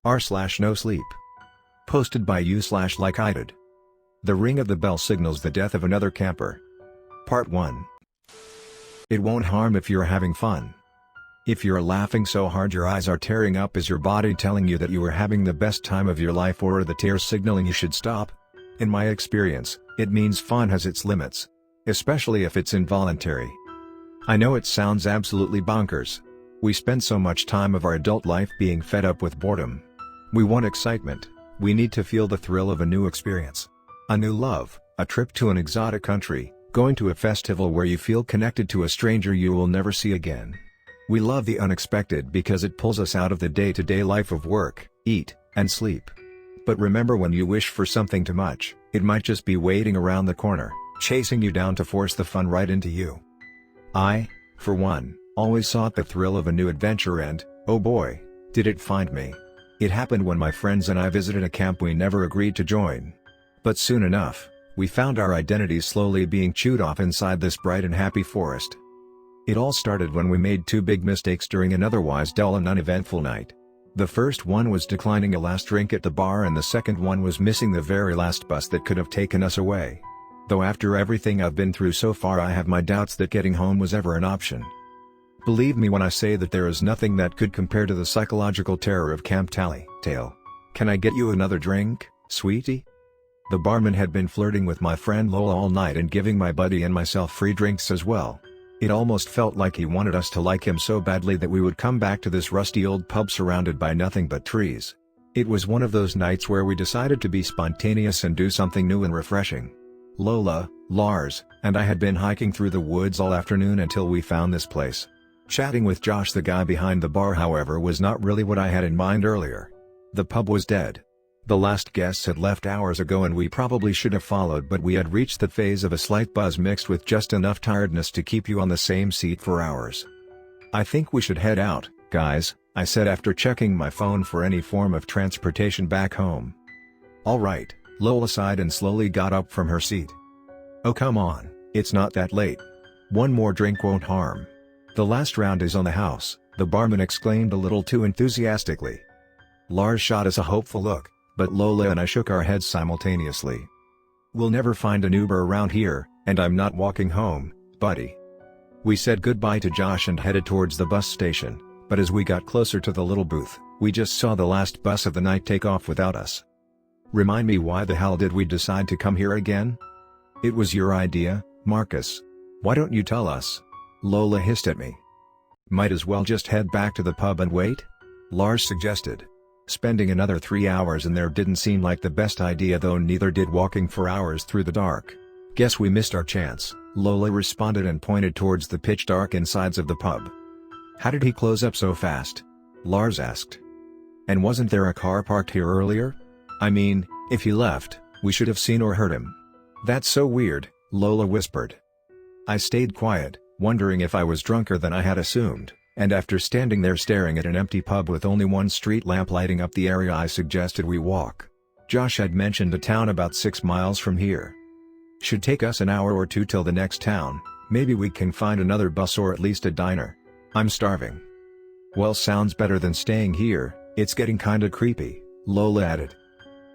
r/nosleep. Posted by u/likeeyedid. The ring of the bell signals the death of another camper. Part 1. It won't harm if you're having fun. If you're laughing so hard your eyes are tearing up, is your body telling you that you are having the best time of your life, or are the tears signaling you should stop? In my experience, it means fun has its limits. Especially if it's involuntary. I know it sounds absolutely bonkers. We spend so much time of our adult life being fed up with boredom. We want excitement, we need to feel the thrill of a new experience. A new love, a trip to an exotic country, going to a festival where you feel connected to a stranger you will never see again. We love the unexpected because it pulls us out of the day-to-day life of work, eat, and sleep. But remember, when you wish for something too much, it might just be waiting around the corner, chasing you down to force the fun right into you. I, for one, always sought the thrill of a new adventure, and, oh boy, did it find me. It happened when my friends and I visited a camp we never agreed to join. But soon enough, we found our identities slowly being chewed off inside this bright and happy forest. It all started when we made two big mistakes during an otherwise dull and uneventful night. The first one was declining a last drink at the bar, and the second one was missing the very last bus that could have taken us away. Though after everything I've been through so far, I have my doubts that getting home was ever an option. Believe me when I say that there is nothing that could compare to the psychological terror of Camp TallyTale. Can I get you another drink, sweetie? The barman had been flirting with my friend Lola all night and giving my buddy and myself free drinks as well. It almost felt like he wanted us to like him so badly that we would come back to this rusty old pub surrounded by nothing but trees. It was one of those nights where we decided to be spontaneous and do something new and refreshing. Lola, Lars, and I had been hiking through the woods all afternoon until we found this place. Chatting with Josh, the guy behind the bar, however, was not really what I had in mind earlier. The pub was dead. The last guests had left hours ago and we probably should have followed, but we had reached the phase of a slight buzz mixed with just enough tiredness to keep you on the same seat for hours. I think we should head out, guys, I said after checking my phone for any form of transportation back home. All right, Lola sighed and slowly got up from her seat. Oh come on, it's not that late. One more drink won't harm. The last round is on the house, the barman exclaimed a little too enthusiastically. Lars shot us a hopeful look, but Lola and I shook our heads simultaneously. We'll never find an Uber around here, and I'm not walking home, buddy. We said goodbye to Josh and headed towards the bus station, but as we got closer to the little booth, we just saw the last bus of the night take off without us. Remind me, why the hell did we decide to come here again? It was your idea, Marcus. Why don't you tell us? Lola hissed at me. Might as well just head back to the pub and wait? Lars suggested. Spending another 3 hours in there didn't seem like the best idea, though neither did walking for hours through the dark. Guess we missed our chance, Lola responded and pointed towards the pitch dark insides of the pub. How did he close up so fast? Lars asked. And wasn't there a car parked here earlier? I mean, if he left, we should have seen or heard him. That's so weird, Lola whispered. I stayed quiet, wondering if I was drunker than I had assumed. And after standing there staring at an empty pub with only one street lamp lighting up the area, I suggested we walk. Josh had mentioned a town about 6 miles from here. Should take us an hour or two till the next town, maybe we can find another bus or at least a diner. I'm starving. Well, sounds better than staying here, it's getting kinda creepy, Lola added.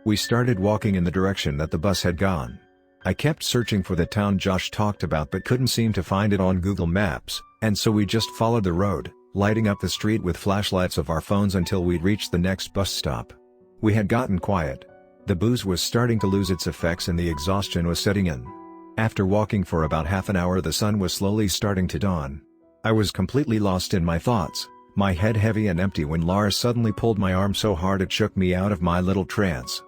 We started walking in the direction that the bus had gone. I kept searching for the town Josh talked about but couldn't seem to find it on Google Maps, and so we just followed the road, lighting up the street with flashlights of our phones until we'd reached the next bus stop. We had gotten quiet. The booze was starting to lose its effects and the exhaustion was setting in. After walking for about half an hour, the sun was slowly starting to dawn. I was completely lost in my thoughts, my head heavy and empty, when Lars suddenly pulled my arm so hard it shook me out of my little trance.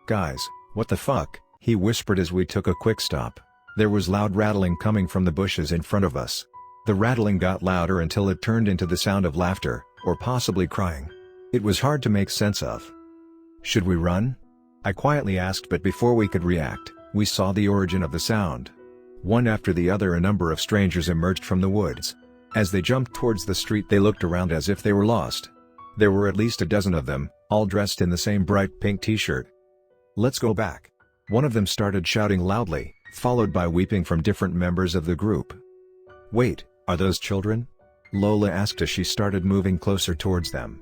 Guys, what the fuck? He whispered as we took a quick stop. There was loud rattling coming from the bushes in front of us. The rattling got louder until it turned into the sound of laughter, or possibly crying. It was hard to make sense of. Should we run? I quietly asked, but before we could react, we saw the origin of the sound. One after the other, a number of strangers emerged from the woods. As they jumped towards the street, they looked around as if they were lost. There were at least a dozen of them, all dressed in the same bright pink t-shirt. Let's go back. One of them started shouting loudly, followed by weeping from different members of the group. Wait, are those children? Lola asked as she started moving closer towards them.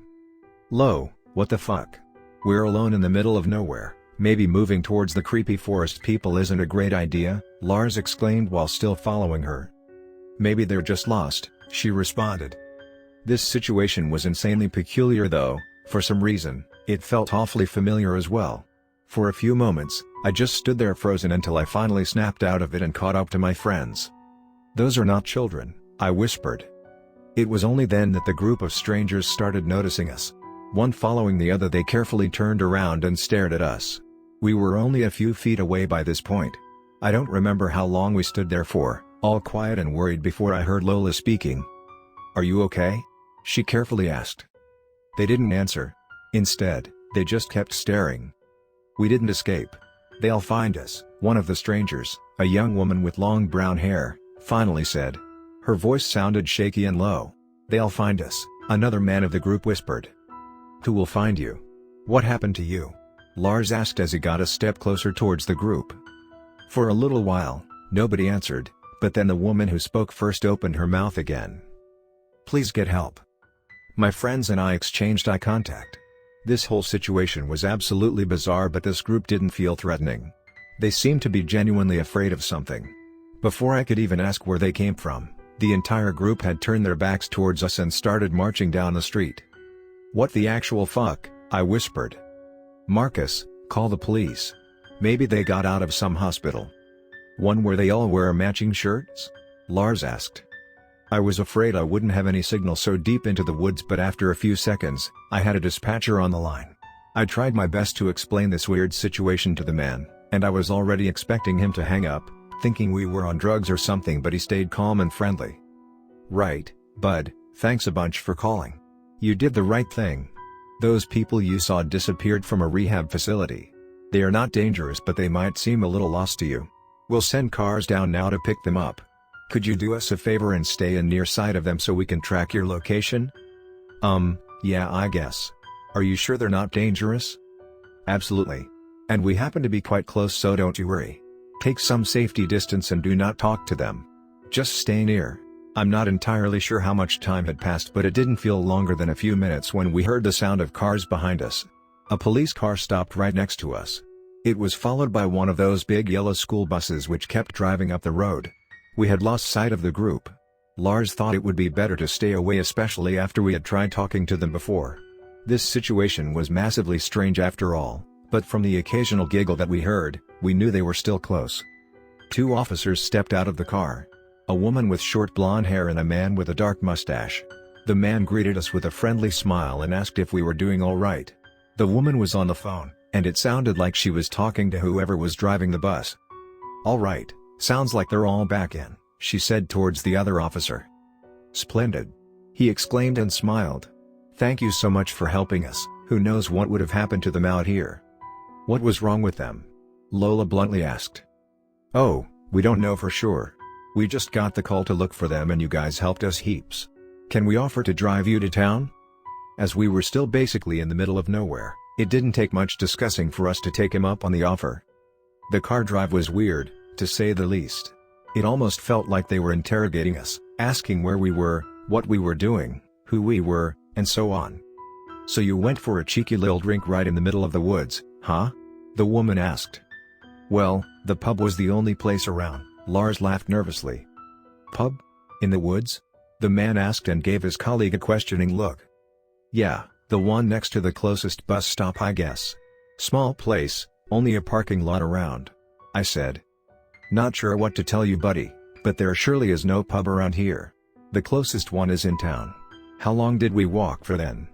Lo, What the fuck? We're alone in the middle of nowhere. Maybe moving towards the creepy forest people isn't a great idea, Lars exclaimed while still following her. Maybe they're just lost, she responded. This situation was insanely peculiar though, for some reason, it felt awfully familiar as well. For a few moments, I just stood there frozen until I finally snapped out of it and caught up to my friends. Those are not children, I whispered. It was only then that the group of strangers started noticing us. One following the other, they carefully turned around and stared at us. We were only a few feet away by this point. I don't remember how long we stood there for, all quiet and worried before I heard Lola speaking. "Are you okay?" she carefully asked. They didn't answer. Instead, they just kept staring. "We didn't escape. They'll find us," one of the strangers, a young woman with long brown hair, finally said. Her voice sounded shaky and low. "They'll find us," another man of the group whispered. "Who will find you? What happened to you?" Lars asked as he got a step closer towards the group. For a little while, nobody answered, but then the woman who spoke first opened her mouth again. "Please get help." My friends and I exchanged eye contact. This whole situation was absolutely bizarre, but this group didn't feel threatening. They seemed to be genuinely afraid of something. Before I could even ask where they came from, the entire group had turned their backs towards us and started marching down the street. "What the actual fuck?" I whispered. "Marcus, call the police. Maybe they got out of some hospital." "One where they all wear matching shirts?" Lars asked. I was afraid I wouldn't have any signal so deep into the woods, but after a few seconds, I had a dispatcher on the line. I tried my best to explain this weird situation to the man, and I was already expecting him to hang up, thinking we were on drugs or something, but he stayed calm and friendly. "Right, bud, thanks a bunch for calling. You did the right thing. Those people you saw disappeared from a rehab facility. They are not dangerous, but they might seem a little lost to you. We'll send cars down now to pick them up. Could you do us a favor and stay in near sight of them so we can track your location?" Yeah, I guess. Are you sure they're not dangerous?" "Absolutely. And we happen to be quite close, so don't you worry. Take some safety distance and do not talk to them. Just stay near." I'm not entirely sure how much time had passed, but it didn't feel longer than a few minutes when we heard the sound of cars behind us. A police car stopped right next to us. It was followed by one of those big yellow school buses which kept driving up the road. We had lost sight of the group. Lars thought it would be better to stay away, especially after we had tried talking to them before. This situation was massively strange after all, but from the occasional giggle that we heard, we knew they were still close. Two officers stepped out of the car. A woman with short blonde hair and a man with a dark mustache. The man greeted us with a friendly smile and asked if we were doing all right. The woman was on the phone, and it sounded like she was talking to whoever was driving the bus. "All right, sounds like they're all back in," she said towards the other officer. "Splendid," he exclaimed and smiled. "Thank you so much for helping us. Who knows what would have happened to them out here?" "What was wrong with them?" Lola bluntly asked. "Oh, we don't know for sure. We just got the call to look for them and you guys helped us heaps. Can we offer to drive you to town?" As we were still basically in the middle of nowhere, it didn't take much discussing for us to take him up on the offer. The car drive was weird, to say the least. It almost felt like they were interrogating us, asking where we were, what we were doing, who we were, and so on. "So you went for a cheeky little drink right in the middle of the woods, huh?" the woman asked. "Well, the pub was the only place around," Lars laughed nervously. "Pub? In the woods?" the man asked and gave his colleague a questioning look. "Yeah, the one next to the closest bus stop, I guess. Small place, only a parking lot around," I said. "Not sure what to tell you, buddy, but there surely is no pub around here. The closest one is in town." "How long did we walk for then?"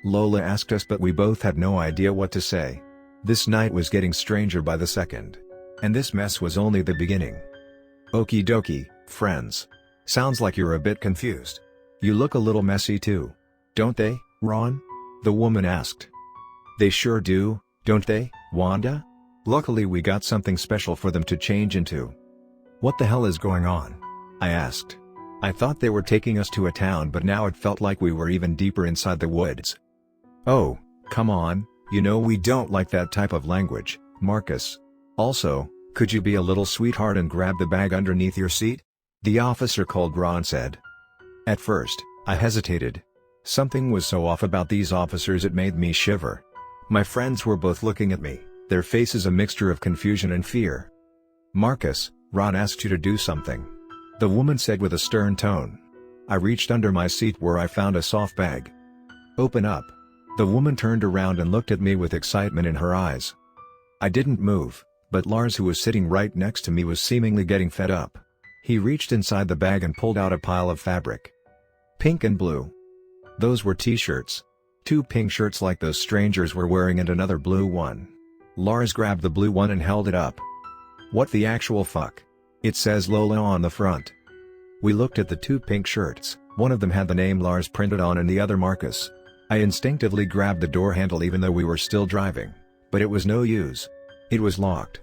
Lola asked us, but we both had no idea what to say. This night was getting stranger by the second. And this mess was only the beginning. "Okie dokie, friends. Sounds like you're a bit confused. You look a little messy too. Don't they, Ron?" the woman asked. "They sure do, don't they, Wanda? Luckily we got something special for them to change into." "What the hell is going on?" I asked. I thought they were taking us to a town, but now it felt like we were even deeper inside the woods. "Oh, come on, you know we don't like that type of language, Marcus. Also, could you be a little sweetheart and grab the bag underneath your seat?" the officer called Ron said. At first, I hesitated. Something was so off about these officers it made me shiver. My friends were both looking at me, their faces a mixture of confusion and fear. "Marcus, Ron asked you to do something," the woman said with a stern tone. I reached under my seat where I found a soft bag. "Open up." The woman turned around and looked at me with excitement in her eyes. I didn't move, but Lars, who was sitting right next to me, was seemingly getting fed up. He reached inside the bag and pulled out a pile of fabric. Pink and blue. Those were t-shirts. 2 pink shirts like those strangers were wearing and another blue one. Lars grabbed the blue one and held it up. "What the actual fuck? It says Lola on the front." We looked at the 2 pink shirts, one of them had the name Lars printed on and the other Marcus. I instinctively grabbed the door handle even though we were still driving, but it was no use. It was locked.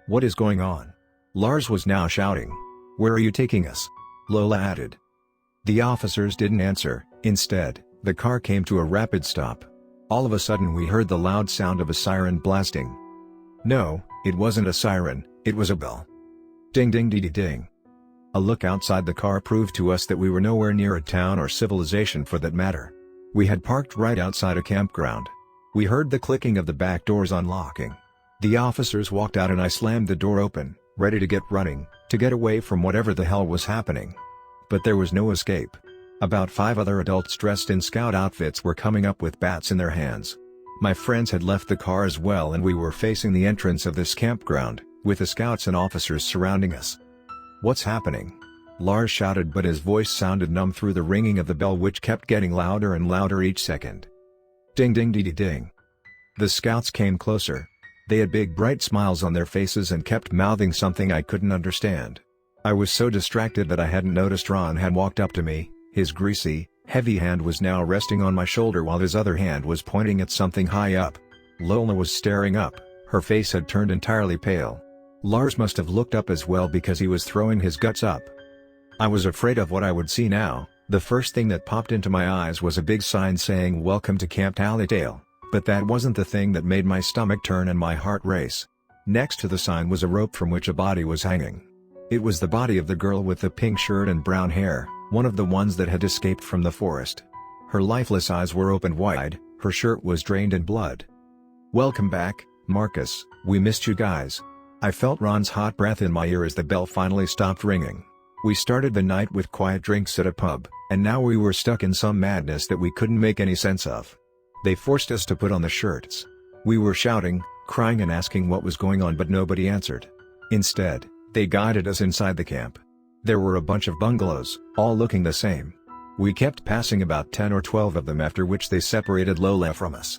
"What is going on?" Lars was now shouting. "Where are you taking us?" Lola added. The officers didn't answer. Instead, the car came to a rapid stop. All of a sudden we heard the loud sound of a siren blasting. No, it wasn't a siren, it was a bell. Ding ding dee dee ding. A look outside the car proved to us that we were nowhere near a town or civilization for that matter. We had parked right outside a campground. We heard the clicking of the back doors unlocking. The officers walked out and I slammed the door open, ready to get running, to get away from whatever the hell was happening. But there was no escape. About 5 other adults dressed in scout outfits were coming up with bats in their hands. My friends had left the car as well and we were facing the entrance of this campground, with the scouts and officers surrounding us. "What's happening?" Lars shouted, but his voice sounded numb through the ringing of the bell, which kept getting louder and louder each second. Ding ding dee dee ding. The scouts came closer. They had big bright smiles on their faces and kept mouthing something I couldn't understand. I was so distracted that I hadn't noticed Ron had walked up to me. His greasy, heavy hand was now resting on my shoulder while his other hand was pointing at something high up. Lola was staring up, her face had turned entirely pale. Lars must have looked up as well because he was throwing his guts up. I was afraid of what I would see now. The first thing that popped into my eyes was a big sign saying "Welcome to Camp TallyTale," but that wasn't the thing that made my stomach turn and my heart race. Next to the sign was a rope from which a body was hanging. It was the body of the girl with the pink shirt and brown hair, one of the ones that had escaped from the forest. Her lifeless eyes were opened wide, her shirt was drained in blood. "Welcome back, Marcus, we missed you guys." I felt Ron's hot breath in my ear as the bell finally stopped ringing. We started the night with quiet drinks at a pub, and now we were stuck in some madness that we couldn't make any sense of. They forced us to put on the shirts. We were shouting, crying and asking what was going on, but nobody answered. Instead, they guided us inside the camp. There were a bunch of bungalows, all looking the same. We kept passing about 10 or 12 of them, after which they separated Lola from us.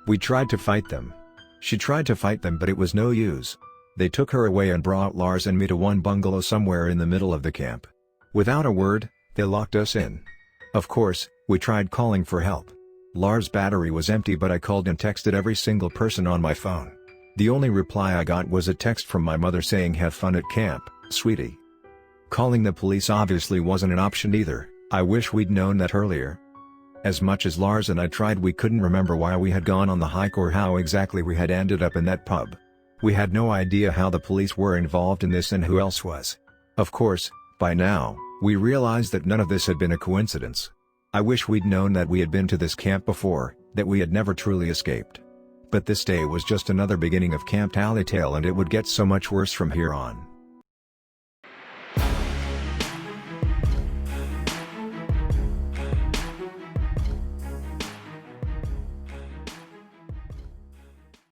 We tried to fight them. She tried to fight them, but it was no use. They took her away and brought Lars and me to one bungalow somewhere in the middle of the camp. Without a word, they locked us in. Of course, we tried calling for help. Lars' battery was empty, but I called and texted every single person on my phone. The only reply I got was a text from my mother saying "Have fun at camp, sweetie." Calling the police obviously wasn't an option either. I wish we'd known that earlier. As much as Lars and I tried, we couldn't remember why we had gone on the hike or how exactly we had ended up in that pub. We had no idea how the police were involved in this and who else was. Of course, by now, we realized that none of this had been a coincidence. I wish we'd known that we had been to this camp before, that we had never truly escaped. But this day was just another beginning of Camp TallyTale, and it would get so much worse from here on.